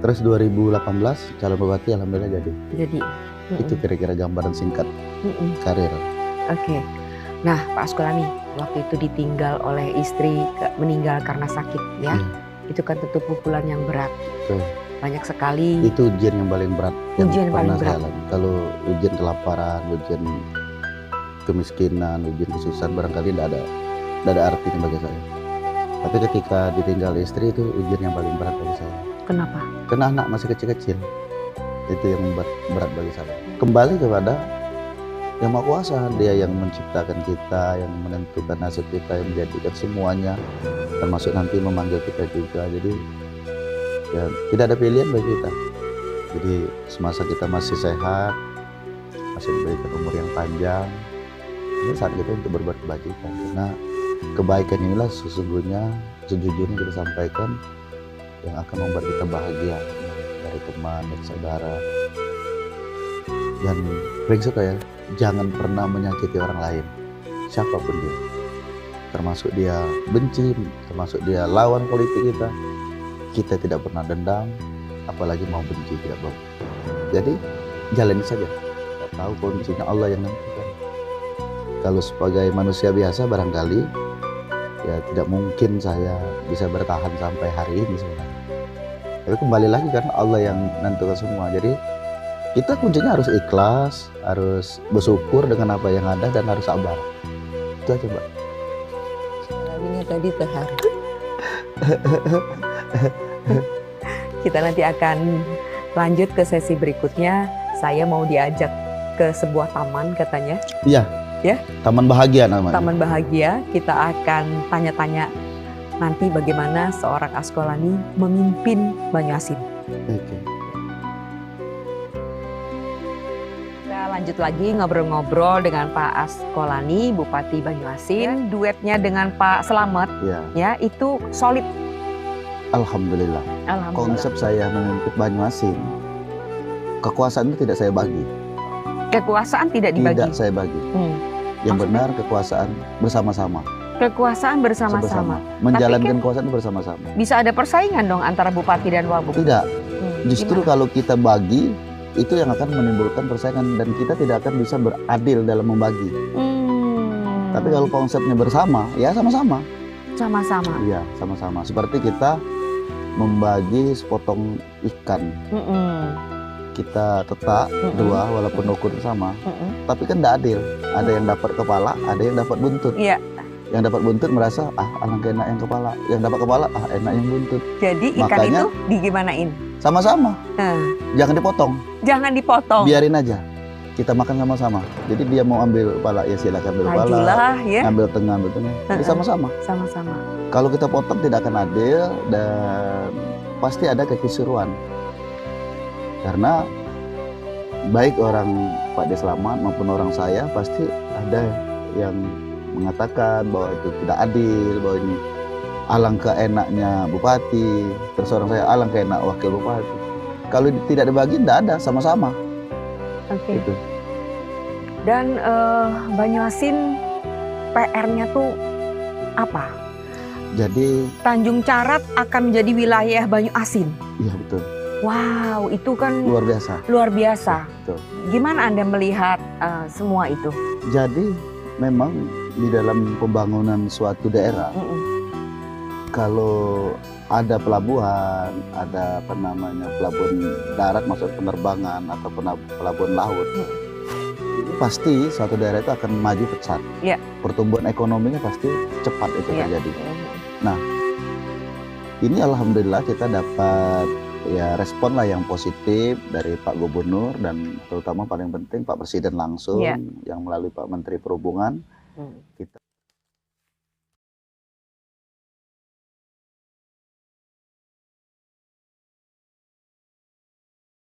Terus 2018 calon bupati alhamdulillah jadi. Jadi. Itu kira-kira gambaran singkat karir. Oke. Nah, Pak Askolani, waktu itu ditinggal oleh istri meninggal karena sakit ya. Itu kan tentu pukulan yang berat. Betul. Banyak sekali. Itu ujian yang paling berat. Ujian paling berat. Kalau ujian kelaparan, ujian kemiskinan, ujian kesusahan barangkali tidak ada artinya bagi saya. Tapi ketika ditinggal istri itu ujian yang paling berat bagi saya. Kenapa? Karena anak masih kecil-kecil. Itu yang membuat berat bagi saya. Kembali kepada Yang Maha Kuasa, Dia yang menciptakan kita, yang menentukan nasib kita, yang menjadikan semuanya, termasuk nanti memanggil kita juga. Jadi ya tidak ada pilihan bagi kita. Jadi semasa kita masih sehat, masih diberikan umur yang panjang, ini saat kita untuk berbuat kebajikan. Karena kebaikan inilah sesungguhnya, sejujurnya kita sampaikan yang akan membuat kita bahagia, dari teman, dari saudara. Dan prinsip ya, jangan pernah menyakiti orang lain, siapapun dia, termasuk dia benci, termasuk dia lawan politik kita tidak pernah dendam, apalagi mau benci, tidak mau. Jadi jalani saja, tidak tahu kuncinya Allah yang nentukan. Kalau sebagai manusia biasa barangkali ya tidak mungkin saya bisa bertahan sampai hari ini sebenarnya. Tapi kembali lagi karena Allah yang menentukan semua. Jadi kita kuncinya harus ikhlas, harus bersyukur dengan apa yang ada dan harus sabar. Itu aja, Mbak. Ini tadi terharu. Kita nanti akan lanjut ke sesi berikutnya. Saya mau diajak ke sebuah taman katanya. Iya. Ya. Taman Bahagia namanya. Taman Bahagia. Kita akan tanya-tanya nanti bagaimana seorang Askolani memimpin Banyuasin. Oke. Lanjut lagi ngobrol-ngobrol dengan Pak Askolani, Bupati Banyuasin. Duetnya dengan Pak Slamet, ya itu solid. Alhamdulillah. Konsep saya memimpin Banyuasin, kekuasaan itu tidak saya bagi. Kekuasaan tidak dibagi? Tidak saya bagi. Yang benar kekuasaan bersama-sama. Kekuasaan bersama-sama. Menjalankan kekuasaan bersama-sama. Bisa ada persaingan dong antara Bupati dan Wabub? Tidak. Justru kalau kita bagi, itu yang akan menimbulkan persaingan dan kita tidak akan bisa beradil dalam membagi. Tapi kalau konsepnya bersama, ya sama-sama. Sama-sama. Iya, sama-sama. Seperti kita membagi sepotong ikan. Kita tetak dua walaupun ukur sama. Tapi kan tidak adil. Ada yang dapat kepala, ada yang dapat buntut. Iya. Yang dapat buntut merasa alangkah enak yang kepala. Yang dapat kepala enak yang buntut. Jadi ikan makanya, itu digimanain? Sama-sama. Jangan dipotong. Jangan dipotong. Biarin aja. Kita makan sama-sama. Jadi dia mau ambil kepala, ya silakan ambil kepala. Ya. Ambil tengah, Jadi sama-sama. Sama-sama. Kalau kita potong tidak akan adil dan pasti ada kekisruan. Karena baik orang Pak D. Slamet maupun orang saya pasti ada yang mengatakan bahwa itu tidak adil, bahwa ini alangkah enaknya bupati, terus orang saya alangkah enak wakil bupati. Kalau tidak dibagi, tidak ada, sama-sama. Oke. Gitu. Dan Banyuasin PR-nya tuh apa? Jadi Tanjung Carat akan menjadi wilayah Banyuasin. Iya betul. Wow, itu kan luar biasa. Luar biasa. Betul. Gimana Anda melihat semua itu? Jadi memang di dalam pembangunan suatu daerah, kalau ada pelabuhan, ada pelabuhan darat maksud penerbangan atau pelabuhan laut, pasti suatu daerah itu akan maju pesat. Ya. Pertumbuhan ekonominya pasti cepat itu terjadi. Nah, ini alhamdulillah kita dapat ya respon lah yang positif dari Pak Gubernur dan terutama paling penting Pak Presiden langsung yang melalui Pak Menteri Perhubungan. Kita